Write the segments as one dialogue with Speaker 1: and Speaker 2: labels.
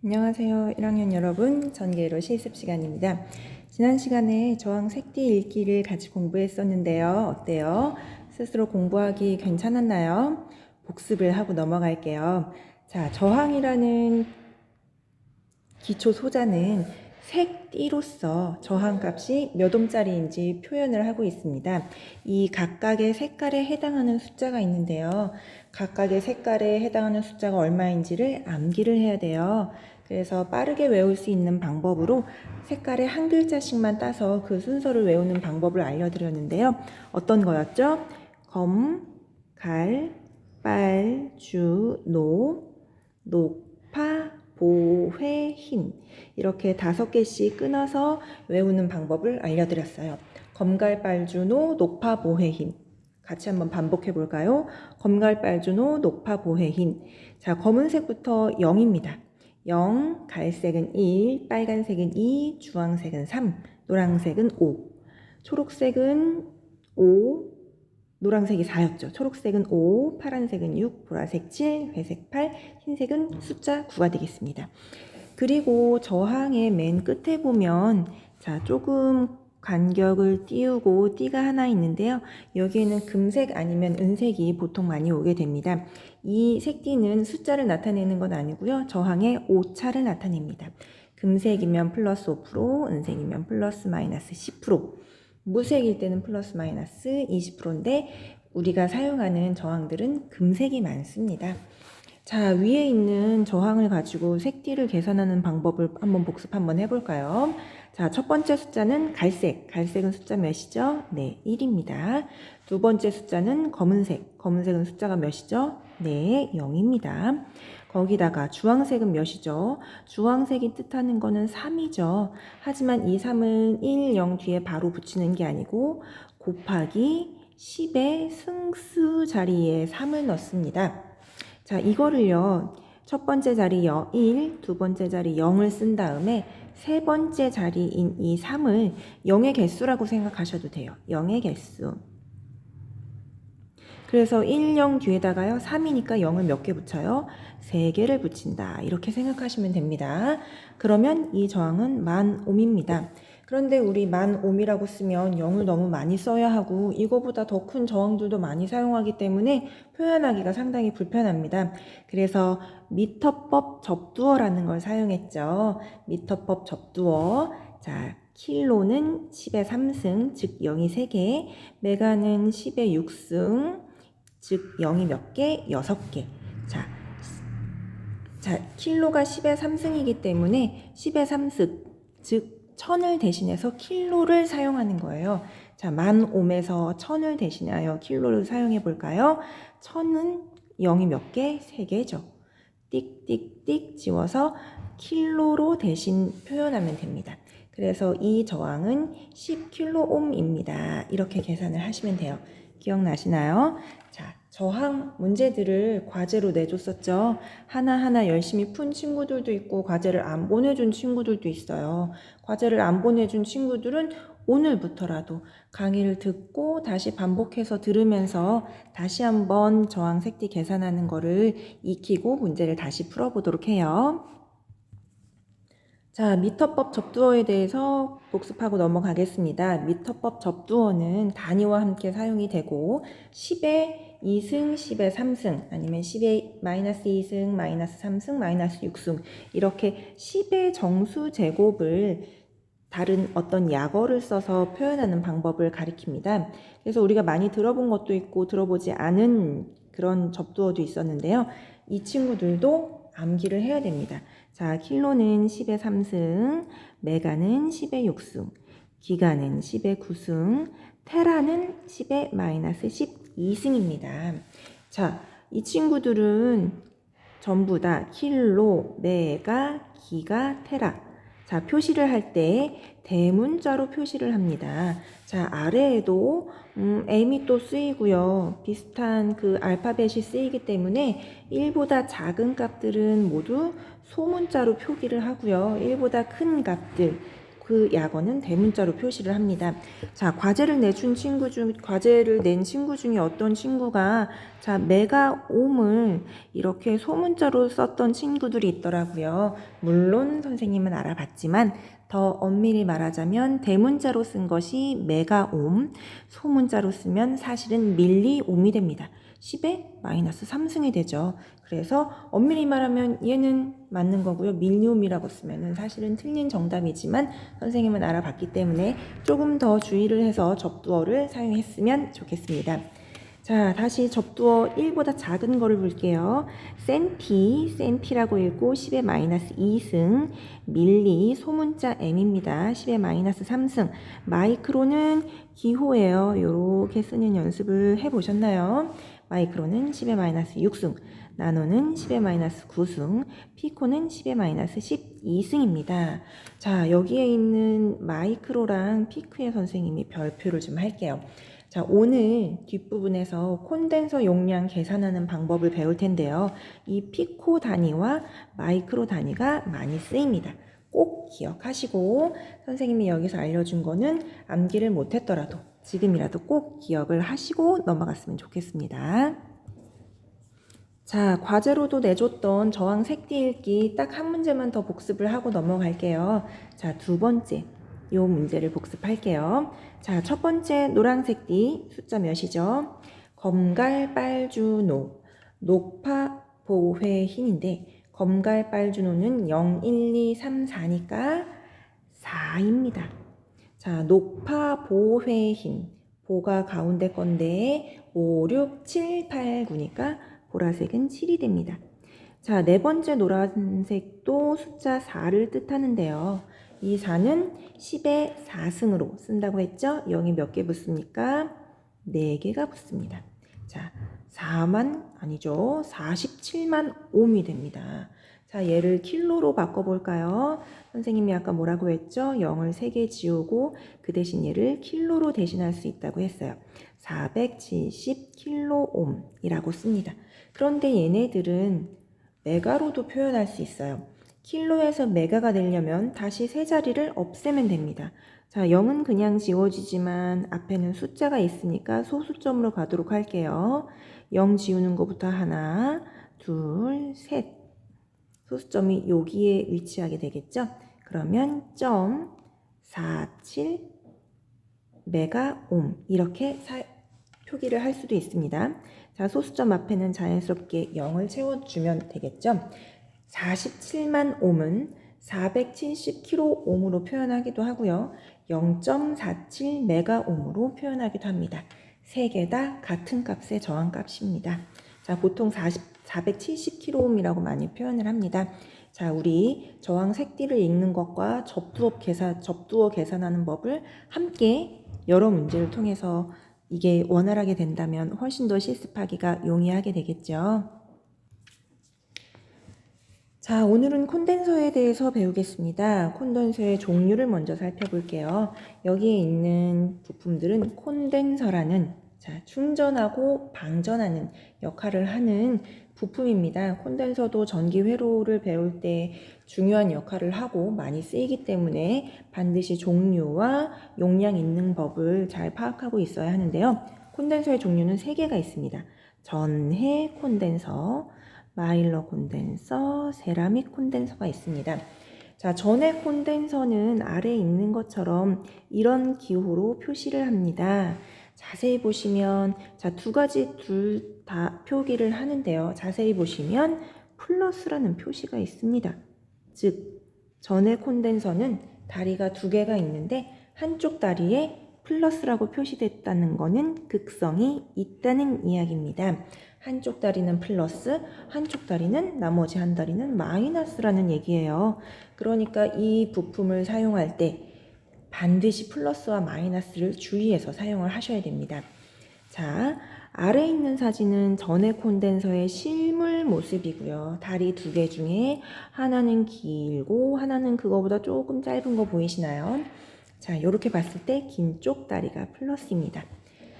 Speaker 1: 안녕하세요 1학년 여러분, 전개로 실습 시간입니다. 지난 시간에 저항 색띠 읽기를 같이 공부했었는데요. 어때요? 스스로 공부하기 괜찮았나요? 복습을 하고 넘어갈게요. 자, 저항이라는 기초 소자는 색띠로서 저항값이 몇 옴짜리인지 표현을 하고 있습니다. 이 각각의 색깔에 해당하는 숫자가 있는데요. 각각의 색깔에 해당하는 숫자가 얼마인지를 암기를 해야 돼요. 그래서 빠르게 외울 수 있는 방법으로 색깔의 한 글자씩만 따서 그 순서를 외우는 방법을 알려드렸는데요. 어떤 거였죠? 검, 갈, 빨, 주, 노, 녹파, 보, 회, 흰 이렇게 5개씩 끊어서 외우는 방법을 알려드렸어요. 검갈빨주노 녹파보해흰 같이 한번 반복해 볼까요? 검갈빨주노 녹파보해흰. 자, 검은색부터 0입니다. 0, 갈색은 1, 빨간색은 2, 주황색은 3, 노란색은 5, 초록색은 5, 노란색이 4였죠. 초록색은 5, 파란색은 6, 보라색 7, 회색 8, 흰색은 숫자 9가 되겠습니다. 그리고 저항의 맨 끝에 보면 자, 조금 간격을 띄우고 띠가 하나 있는데요. 여기에는 금색 아니면 은색이 보통 많이 오게 됩니다. 이 색띠는 숫자를 나타내는 건 아니고요. 저항의 오차를 나타냅니다. 금색이면 플러스 5%, 은색이면 플러스 마이너스 10%, 무색일 때는 플러스 마이너스 20%인데 우리가 사용하는 저항들은 금색이 많습니다. 자, 위에 있는 저항을 가지고 색띠를 계산하는 방법을 한번 복습 한번 해볼까요? 자, 첫 번째 숫자는 갈색. 갈색은 숫자 몇이죠? 네, 1입니다. 두 번째 숫자는 검은색. 검은색은 숫자가 몇이죠? 네, 0입니다. 거기다가 주황색은 몇이죠? 주황색이 뜻하는 거는 3이죠. 하지만 이 3은 1, 0 뒤에 바로 붙이는 게 아니고 곱하기 10의 승수 자리에 3을 넣습니다. 자, 이거를요, 첫 번째 자리 1, 두 번째 자리 0을 쓴 다음에 세 번째 자리인 이 3을 0의 개수라고 생각하셔도 돼요. 0의 개수. 그래서 1, 0 뒤에다가요, 3이니까 0을 몇 개 붙여요? 3개를 붙인다. 이렇게 생각하시면 됩니다. 그러면 이 저항은 10,000옴입니다. 그런데 우리 10,000옴이라고 쓰면 0을 너무 많이 써야 하고 이거보다 더 큰 저항들도 많이 사용하기 때문에 표현하기가 상당히 불편합니다. 그래서 미터법 접두어라는 걸 사용했죠. 미터법 접두어. 자, 킬로는 10의 3승, 즉 0이 3개, 메가는 10의 6승, 즉 0이 몇 개? 6개. 자, 킬로가 10의 3승이기 때문에 10의 3승, 즉 1000을 대신해서 킬로를 사용하는 거예요. 자, 10,000옴에서 1000을 대신하여 킬로를 사용해 볼까요? 1000은 0이 몇 개? 3개죠. 띡띡띡 지워서 킬로로 대신 표현하면 됩니다. 그래서 이 저항은 10킬로옴입니다. 이렇게 계산을 하시면 돼요. 기억나시나요? 자, 저항 문제들을 과제로 내줬었죠. 하나하나 열심히 푼 친구들도 있고 과제를 안 보내준 친구들도 있어요. 과제를 안 보내준 친구들은 오늘부터라도 강의를 듣고 다시 반복해서 들으면서 다시 한번 저항 색띠 계산하는 거를 익히고 문제를 다시 풀어보도록 해요. 자, 미터법 접두어에 대해서 복습하고 넘어가겠습니다. 미터법 접두어는 단위와 함께 사용이 되고 10의 2승, 10의 3승, 아니면 10의 마이너스 2승, 마이너스 3승, 마이너스 6승 이렇게 10의 정수 제곱을 다른 어떤 약어를 써서 표현하는 방법을 가리킵니다. 그래서 우리가 많이 들어본 것도 있고 들어보지 않은 그런 접두어도 있었는데요. 이 친구들도 암기를 해야 됩니다. 자, 킬로는 10의 3승, 메가는 10의 6승, 기가는 10의 9승, 테라는 10의 마이너스 12승입니다. 자, 이 친구들은 전부 다 킬로, 메가, 기가, 테라. 자, 표시를 할 때 대문자로 표시를 합니다. 자, 아래에도 M이 또 쓰이고요. 비슷한 그 알파벳이 쓰이기 때문에 1보다 작은 값들은 모두 소문자로 표기를 하고요. 1보다 큰 값들, 그 약어는 대문자로 표시를 합니다. 자, 과제를 낸 친구 중에 어떤 친구가 자, 메가옴을 이렇게 소문자로 썼던 친구들이 있더라고요. 물론 선생님은 알아봤지만 더 엄밀히 말하자면 대문자로 쓴 것이 메가옴, 소문자로 쓰면 사실은 밀리옴이 됩니다. 10의 마이너스 3승이 되죠. 그래서 엄밀히 말하면 얘는 맞는 거고요. 밀리옴이라고 쓰면은 사실은 틀린 정답이지만 선생님은 알아봤기 때문에 조금 더 주의를 해서 접두어를 사용했으면 좋겠습니다. 자, 다시 접두어 1보다 작은 거를 볼게요. 센티라고 읽고 10의 마이너스 2승, 밀리, 소문자 m입니다. 10의 마이너스 3승, 마이크로는 기호예요. 요렇게 쓰는 연습을 해보셨나요? 마이크로는 10의 마이너스 6승, 나노는 10의 마이너스 9승, 피코는 10의 마이너스 12승입니다. 자, 여기에 있는 마이크로랑 피크의 선생님이 별표를 좀 할게요. 자, 오늘 뒷부분에서 콘덴서 용량 계산하는 방법을 배울 텐데요. 이 피코 단위와 마이크로 단위가 많이 쓰입니다. 꼭 기억하시고 선생님이 여기서 알려준 거는 암기를 못했더라도 지금이라도 꼭 기억을 하시고 넘어갔으면 좋겠습니다. 자, 과제로도 내줬던 저항 색띠 읽기 딱 한 문제만 더 복습을 하고 넘어갈게요. 자, 두 번째 요 문제를 복습할게요. 자, 첫 번째 노란색 띠 숫자 몇이죠? 검갈빨주노, 녹파 보회 흰인데 검갈빨주노는 0, 1, 2, 3, 4니까 4입니다. 자, 녹파 보회 흰, 보가 가운데 건데 5, 6, 7, 8, 9니까 보라색은 7이 됩니다. 자, 네 번째 노란색도 숫자 4를 뜻하는데요. 이 4는 10의 4승으로 쓴다고 했죠? 0이 몇 개 붙습니까? 4개가 붙습니다. 자, 47만 옴이 됩니다. 자, 얘를 킬로로 바꿔볼까요? 선생님이 아까 뭐라고 했죠? 0을 3개 지우고 그 대신 얘를 킬로로 대신할 수 있다고 했어요. 470킬로옴이라고 씁니다. 그런데 얘네들은 메가로도 표현할 수 있어요. 킬로에서 메가가 되려면 다시 세 자리를 없애면 됩니다. 자, 0은 그냥 지워지지만 앞에는 숫자가 있으니까 소수점으로 가도록 할게요. 0 지우는 것부터 하나, 둘, 셋. 소수점이 여기에 위치하게 되겠죠? 그러면 0.47 메가옴 이렇게 표기를 할 수도 있습니다. 자, 소수점 앞에는 자연스럽게 0을 채워주면 되겠죠? 47만 옴은 470kΩ로 표현하기도 하고요. 0.47 메가옴으로 표현하기도 합니다. 세 개 다 같은 값의 저항값입니다. 자, 보통 470kΩ이라고 많이 표현을 합니다. 자, 우리 저항 색띠를 읽는 것과 접두어 계산하는 법을 함께 여러 문제를 통해서 이게 원활하게 된다면 훨씬 더 실습하기가 용이하게 되겠죠. 자, 오늘은 콘덴서에 대해서 배우겠습니다. 콘덴서의 종류를 먼저 살펴볼게요. 여기에 있는 부품들은 콘덴서라는 충전하고 방전하는 역할을 하는 부품입니다. 콘덴서도 전기 회로를 배울 때 중요한 역할을 하고 많이 쓰이기 때문에 반드시 종류와 용량 있는 법을 잘 파악하고 있어야 하는데요. 콘덴서의 종류는 3개가 있습니다. 전해 콘덴서, 마일러 콘덴서, 세라믹 콘덴서가 있습니다. 자, 전해 콘덴서는 아래에 있는 것처럼 이런 기호로 표시를 합니다. 자세히 보시면 두 가지 둘 다 표기를 하는데요. 자세히 보시면 플러스라는 표시가 있습니다. 즉, 전해 콘덴서는 다리가 2개가 있는데 한쪽 다리에 플러스라고 표시됐다는 것은 극성이 있다는 이야기입니다. 한쪽 다리는 플러스, 한쪽 다리는 나머지 한 다리는 마이너스라는 얘기예요. 그러니까 이 부품을 사용할 때 반드시 플러스와 마이너스를 주의해서 사용을 하셔야 됩니다. 자, 아래에 있는 사진은 전해 콘덴서의 실물 모습이고요. 다리 2개 중에 하나는 길고 하나는 그거보다 조금 짧은 거 보이시나요? 자, 이렇게 봤을 때 긴 쪽 다리가 플러스입니다.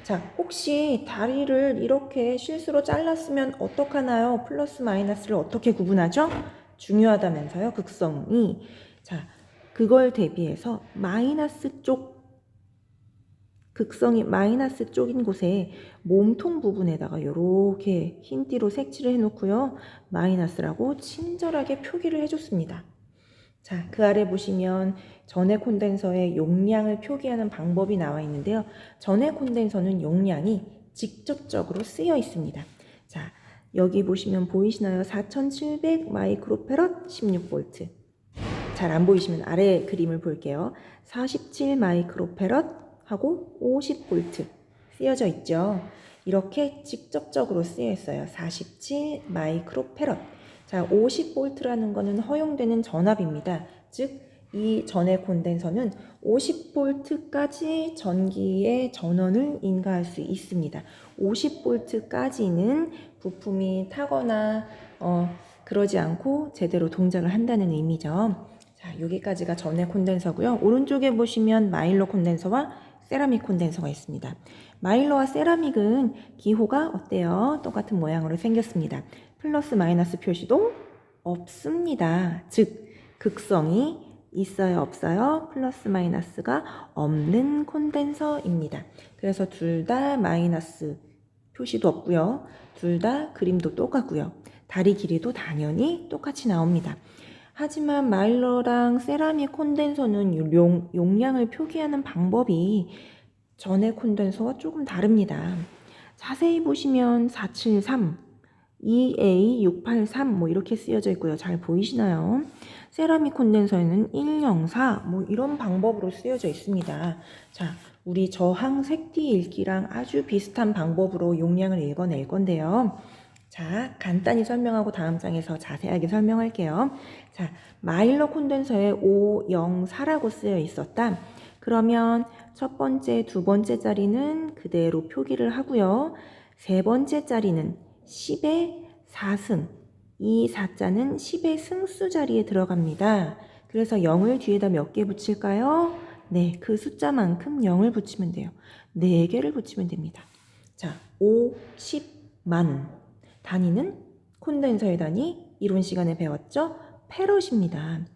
Speaker 1: 자, 혹시 다리를 이렇게 실수로 잘랐으면 어떡하나요? 플러스 마이너스를 어떻게 구분하죠? 중요하다면서요, 극성이. 자, 그걸 대비해서 마이너스 쪽, 극성이 마이너스 쪽인 곳에 몸통 부분에다가 이렇게 흰띠로 색칠을 해놓고요. 마이너스라고 친절하게 표기를 해줬습니다. 자, 그 아래 보시면 전해 콘덴서의 용량을 표기하는 방법이 나와 있는데요. 전해 콘덴서는 용량이 직접적으로 쓰여 있습니다. 자, 여기 보시면 보이시나요? 4700 마이크로페럿 16V. 잘 안 보이시면 아래 그림을 볼게요. 47 마이크로페럿 하고 50V 쓰여져 있죠. 이렇게 직접적으로 쓰여 있어요. 47 마이크로페럿. 자, 50V라는 거는 허용되는 전압입니다. 즉, 이 전해 콘덴서는 50V까지 전기의 전원을 인가할 수 있습니다. 50V까지는 부품이 타거나 그러지 않고 제대로 동작을 한다는 의미죠. 자, 여기까지가 전해 콘덴서고요. 오른쪽에 보시면 마일로 콘덴서와 세라믹 콘덴서가 있습니다. 마일로와 세라믹은 기호가 어때요? 똑같은 모양으로 생겼습니다. 플러스 마이너스 표시도 없습니다. 즉, 극성이 있어요, 없어요? 플러스 마이너스가 없는 콘덴서입니다. 그래서 둘 다 마이너스 표시도 없고요. 둘 다 그림도 똑같고요. 다리 길이도 당연히 똑같이 나옵니다. 하지만 마일러랑 세라믹 콘덴서는 용량을 표기하는 방법이 전해 콘덴서와 조금 다릅니다. 자세히 보시면 473, EA683 뭐 이렇게 쓰여져 있고요. 잘 보이시나요? 세라믹 콘덴서에는 104 뭐 이런 방법으로 쓰여져 있습니다. 자, 우리 저항 색띠 읽기랑 아주 비슷한 방법으로 용량을 읽어낼 건데요. 자, 간단히 설명하고 다음 장에서 자세하게 설명할게요. 자, 마일러 콘덴서에 504라고 쓰여 있었다. 그러면 첫 번째, 두 번째 자리는 그대로 표기를 하고요. 세 번째 자리는 10의 4승, 이 4자는 10의 승수 자리에 들어갑니다. 그래서 0을 뒤에다 몇 개 붙일까요? 네, 그 숫자만큼 0을 붙이면 돼요. 4개를 붙이면 됩니다. 자, 50만. 단위는 콘덴서의 단위, 이론 시간에 배웠죠? 페럿입니다.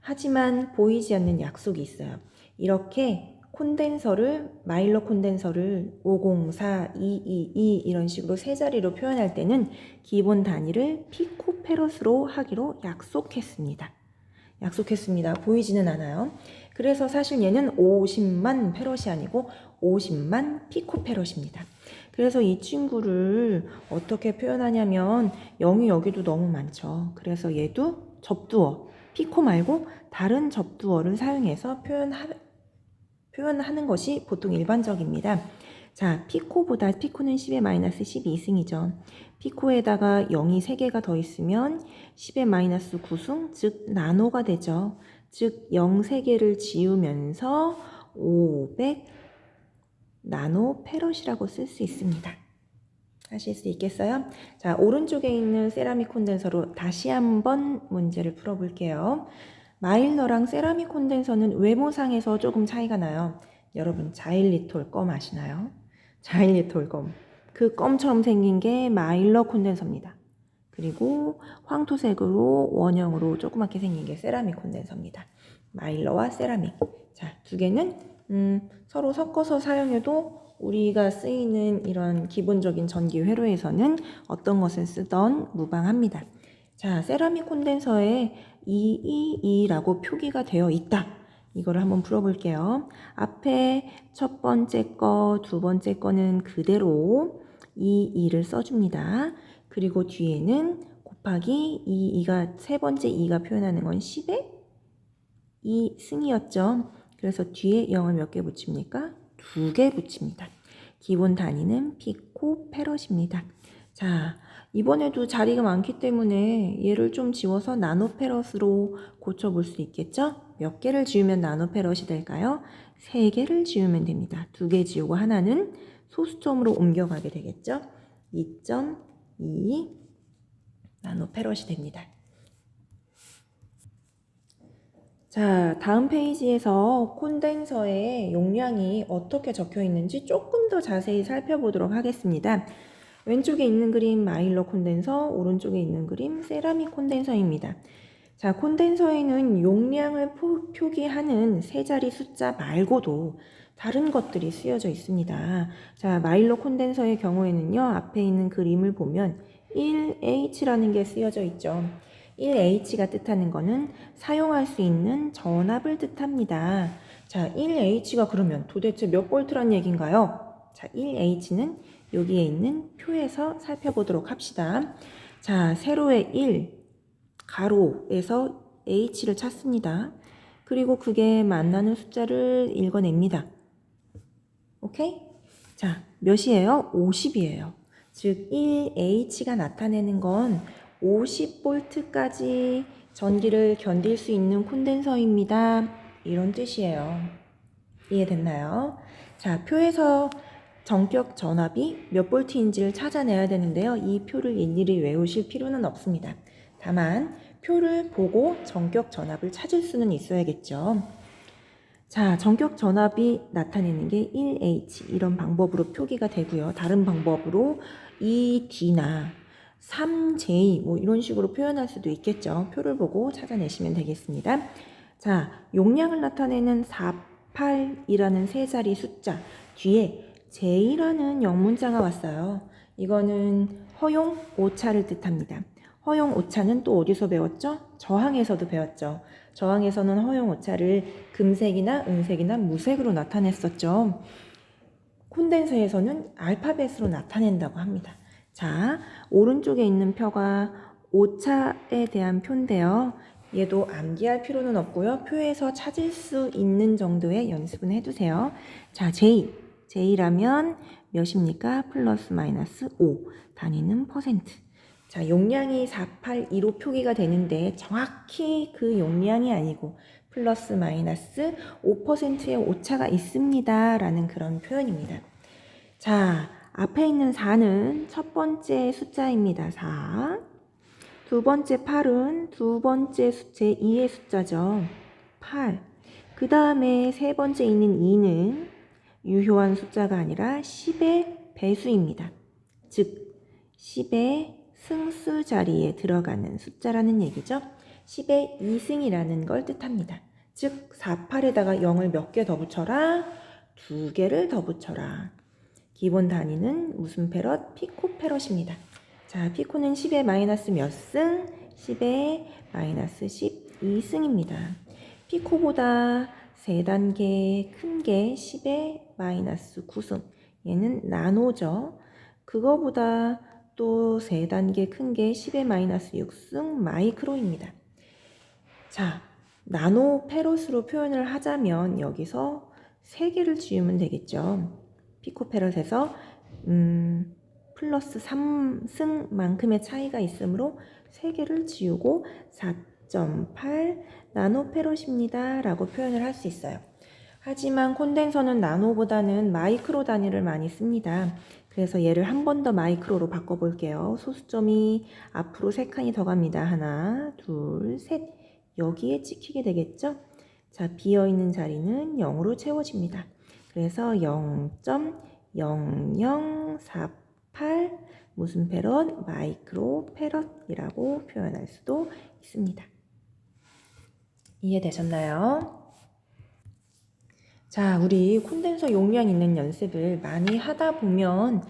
Speaker 1: 하지만 보이지 않는 약속이 있어요. 이렇게 콘덴서를, 마일러 콘덴서를 504, 222 이런 식으로 세 자리로 표현할 때는 기본 단위를 피코페럿으로 하기로 약속했습니다. 보이지는 않아요. 그래서 사실 얘는 50만 페럿이 아니고 50만 피코페럿입니다. 그래서 이 친구를 어떻게 표현하냐면 0이 여기도 너무 많죠. 그래서 얘도 접두어, 피코 말고 다른 접두어를 사용해서 표현하는 것이 보통 일반적입니다. 자, 피코는 10의 마이너스 12승이죠. 피코에다가 0이 3개가 더 있으면 10의 마이너스 9승, 즉 나노가 되죠. 즉 0 3개를 지우면서 500 나노 페럿이라고 쓸 수 있습니다. 하실 수 있겠어요? 자, 오른쪽에 있는 세라믹 콘덴서로 다시 한번 문제를 풀어볼게요. 마일러랑 세라믹 콘덴서는 외모상에서 조금 차이가 나요. 여러분, 자일리톨 껌 아시나요? 자일리톨 껌. 그 껌처럼 생긴 게 마일러 콘덴서입니다. 그리고 황토색으로 원형으로 조그맣게 생긴 게 세라믹 콘덴서입니다. 마일러와 세라믹. 자, 두 개는 서로 섞어서 사용해도 우리가 쓰이는 이런 기본적인 전기 회로에서는 어떤 것을 쓰던 무방합니다. 자, 세라믹 콘덴서에 222라고 표기가 되어 있다. 이거를 한번 풀어볼게요. 앞에 첫 번째 거, 두 번째 거는 그대로 22를 써줍니다. 그리고 뒤에는 곱하기 2가 세 번째 2가 표현하는 건 10의 2승이었죠. 그래서 뒤에 0을 몇 개 붙입니까? 2개 붙입니다. 기본 단위는 피코페럿입니다. 자, 이번에도 자리가 많기 때문에 얘를 좀 지워서 나노페럿으로 고쳐볼 수 있겠죠? 몇 개를 지우면 나노페럿이 될까요? 3개를 지우면 됩니다. 2개 지우고 하나는 소수점으로 옮겨가게 되겠죠? 2.2 나노페럿이 됩니다. 자, 다음 페이지에서 콘덴서의 용량이 어떻게 적혀 있는지 조금 더 자세히 살펴보도록 하겠습니다. 왼쪽에 있는 그림 마일러 콘덴서, 오른쪽에 있는 그림 세라믹 콘덴서입니다. 자, 콘덴서에는 용량을 표기하는 세 자리 숫자 말고도 다른 것들이 쓰여져 있습니다. 자, 마일로 콘덴서의 경우에는요, 앞에 있는 그림을 보면 1H라는 게 쓰여져 있죠. 1H가 뜻하는 거는 사용할 수 있는 전압을 뜻합니다. 자, 1H가 그러면 도대체 몇 볼트란 얘기인가요? 자, 1H는 여기에 있는 표에서 살펴보도록 합시다. 자, 세로의 1, 가로에서 H를 찾습니다. 그리고 그게 만나는 숫자를 읽어냅니다. 오케이? 자, 몇이에요? 50이에요. 즉 1H가 나타내는 건 50볼트까지 전기를 견딜 수 있는 콘덴서입니다. 이런 뜻이에요. 이해됐나요? 자, 표에서 전격 전압이 몇 볼트인지를 찾아내야 되는데요. 이 표를 일일이 외우실 필요는 없습니다. 다만 표를 보고 전격 전압을 찾을 수는 있어야겠죠. 자, 전격 전압이 나타내는 게 1H 이런 방법으로 표기가 되고요. 다른 방법으로 2D나 3J 뭐 이런 식으로 표현할 수도 있겠죠. 표를 보고 찾아내시면 되겠습니다. 자, 용량을 나타내는 48이라는 세 자리 숫자 뒤에 J라는 영문자가 왔어요. 이거는 허용 오차를 뜻합니다. 허용 오차는 또 어디서 배웠죠? 저항에서도 배웠죠. 저항에서는 허용 오차를 금색이나 은색이나 무색으로 나타냈었죠. 콘덴서에서는 알파벳으로 나타낸다고 합니다. 자, 오른쪽에 있는 표가 오차에 대한 표인데요. 얘도 암기할 필요는 없고요. 표에서 찾을 수 있는 정도의 연습은 해두세요. 자, J라면 몇입니까? 플러스 마이너스 5, 단위는 퍼센트. 자, 용량이 482로 표기가 되는데 정확히 그 용량이 아니고 플러스 마이너스 5%의 오차가 있습니다 라는 그런 표현입니다. 자, 앞에 있는 4는 첫 번째 숫자입니다. 4. 두 번째 8은 두 번째 제 2의 숫자죠. 8. 그 다음에 세 번째 있는 2는 유효한 숫자가 아니라 10의 배수입니다. 즉 10의 승수 자리에 들어가는 숫자라는 얘기죠. 10의 2승이라는 걸 뜻합니다. 즉 48에다가 0을 몇 개 더 붙여라? 2개를 더 붙여라. 기본 단위는 무슨 패럿? 피코패럿입니다. 자, 피코는 10의 마이너스 몇 승? 10의 마이너스 12승입니다. 피코보다 3단계 큰 게 10의 마이너스 9승. 얘는 나노죠. 그거보다 또 3단계 큰 게 10의 마이너스 6승 마이크로입니다. 자, 나노 페롯으로 표현을 하자면 여기서 3개를 지우면 되겠죠. 피코페롯에서 플러스 3승만큼의 차이가 있으므로 3개를 지우고 4.8 나노페롯입니다 라고 표현을 할 수 있어요. 하지만 콘덴서는 나노보다는 마이크로 단위를 많이 씁니다. 그래서 얘를 한 번 더 마이크로로 바꿔볼게요. 소수점이 앞으로 3칸이 더 갑니다. 하나, 둘, 셋. 여기에 찍히게 되겠죠? 자, 비어있는 자리는 0으로 채워집니다. 그래서 0.0048 무슨 패럿? 마이크로 패럿이라고 표현할 수도 있습니다. 이해되셨나요? 자, 우리 콘덴서 용량 있는 연습을 많이 하다 보면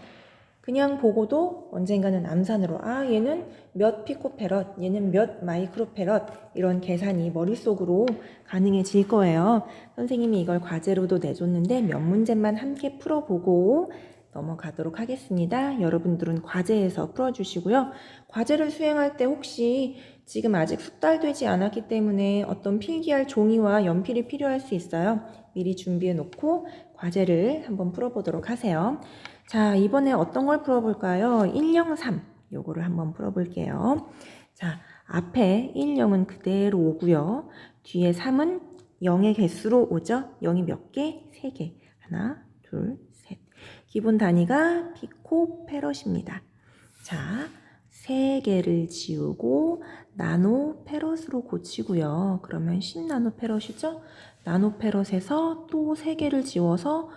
Speaker 1: 그냥 보고도 언젠가는 암산으로 얘는 몇 피코페럿, 얘는 몇 마이크로페럿 이런 계산이 머릿속으로 가능해질 거예요. 선생님이 이걸 과제로도 내줬는데 몇 문제만 함께 풀어보고 넘어가도록 하겠습니다. 여러분들은 과제에서 풀어주시고요. 과제를 수행할 때 혹시 지금 아직 숙달되지 않았기 때문에 어떤 필기할 종이와 연필이 필요할 수 있어요. 미리 준비해 놓고 과제를 한번 풀어보도록 하세요. 자, 이번에 어떤 걸 풀어볼까요? 103 요거를 한번 풀어볼게요. 자, 앞에 1, 0은 그대로 오고요. 뒤에 3은 0의 개수로 오죠. 0이 몇 개? 3개. 하나, 둘, 셋. 기본 단위가 피코페럿입니다. 자, 3개를 지우고 나노페럿으로 고치고요. 그러면 10나노페럿이죠? 나노페럿에서 또 3개를 지워서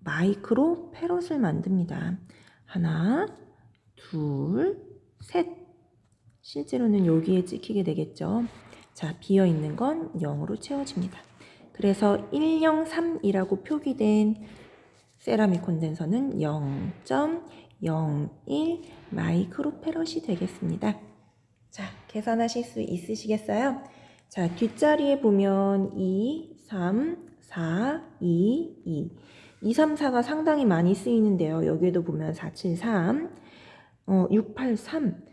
Speaker 1: 마이크로 페럿을 만듭니다. 하나, 둘, 셋. 실제로는 여기에 찍히게 되겠죠. 자, 비어있는 건 0으로 채워집니다. 그래서 103이라고 표기된 세라믹 콘덴서는 0.01 마이크로페럿이 되겠습니다. 자, 계산하실 수 있으시겠어요? 자, 뒷자리에 보면 2, 3, 4, 2, 2. 2, 3, 4가 상당히 많이 쓰이는데요. 여기에도 보면 4, 7, 3, 6, 8, 3.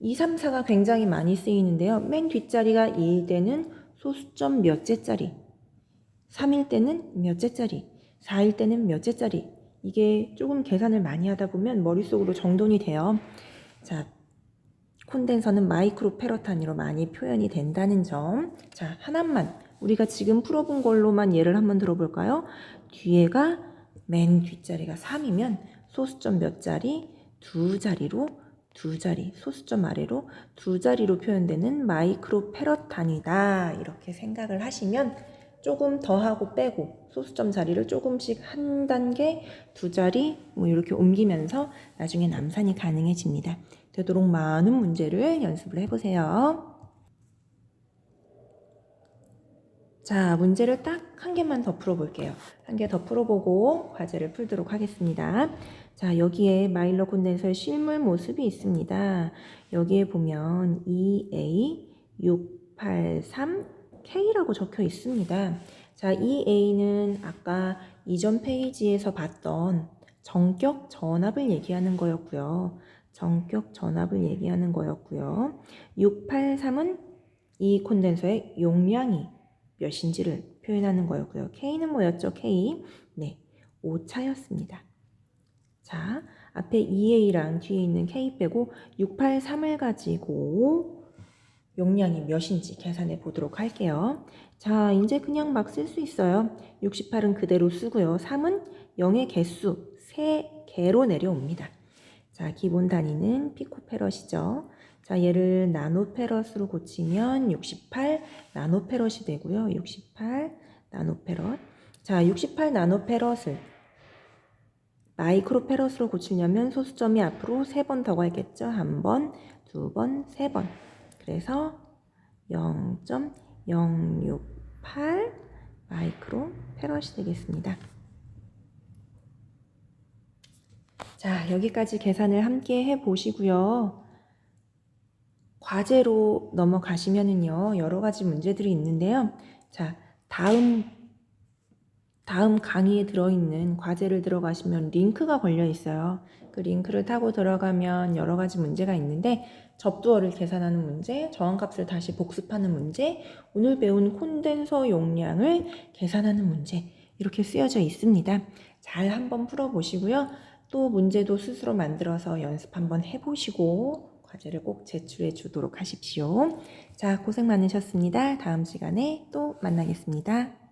Speaker 1: 2, 3, 4가 굉장히 많이 쓰이는데요. 맨 뒷자리가 2일 때는 소수점 몇째짜리, 3일 때는 몇째짜리, 4일 때는 몇째짜리. 이게 조금 계산을 많이 하다 보면 머릿속으로 정돈이 돼요. 자, 콘덴서는 마이크로페럿 단위로 많이 표현이 된다는 점. 자, 하나만 우리가 지금 풀어본 걸로만 예를 한번 들어볼까요? 뒤에가 맨 뒷자리가 3이면 소수점 몇 자리? 두 자리로, 두 자리, 소수점 아래로 두 자리로 표현되는 마이크로페럿 단위다. 이렇게 생각을 하시면 조금 더하고 빼고 소수점 자리를 조금씩 한 단계, 두 자리 뭐 이렇게 옮기면서 나중에 남산이 가능해집니다. 되도록 많은 문제를 연습을 해보세요. 자, 문제를 딱 한 개만 더 풀어볼게요. 한 개 더 풀어보고 과제를 풀도록 하겠습니다. 자, 여기에 마일러 콘덴서의 실물 모습이 있습니다. 여기에 보면 EA683K라고 적혀 있습니다. 자, EA는 아까 이전 페이지에서 봤던 전격 전압을 얘기하는 거였고요. 전격 전압을 얘기하는 거였고요. 683은 이 콘덴서의 용량이 몇인지를 표현하는 거였고요. K는 뭐였죠? K. 네, 오차였습니다. 자, 앞에 EA랑 뒤에 있는 K 빼고 683을 가지고 용량이 몇인지 계산해 보도록 할게요. 자, 이제 그냥 막 쓸 수 있어요. 68은 그대로 쓰고요. 3은 0의 개수 3개로 내려옵니다. 자, 기본 단위는 피코페럿이죠. 자, 얘를 나노페럿으로 고치면 68 나노페럿이 되고요. 68 나노페럿. 자, 68 나노페럿을 마이크로페럿으로 고치려면 소수점이 앞으로 3번 더 가겠죠. 1번, 2번, 3번. 그래서 0.068 마이크로페럿이 되겠습니다. 자, 여기까지 계산을 함께 해보시고요. 과제로 넘어가시면은요, 여러 가지 문제들이 있는데요. 자, 다음 강의에 들어있는 과제를 들어가시면 링크가 걸려 있어요. 그 링크를 타고 들어가면 여러 가지 문제가 있는데, 접두어를 계산하는 문제, 저항값을 다시 복습하는 문제, 오늘 배운 콘덴서 용량을 계산하는 문제, 이렇게 쓰여져 있습니다. 잘 한번 풀어보시고요. 또 문제도 스스로 만들어서 연습 한번 해보시고 과제를 꼭 제출해 주도록 하십시오. 자, 고생 많으셨습니다. 다음 시간에 또 만나겠습니다.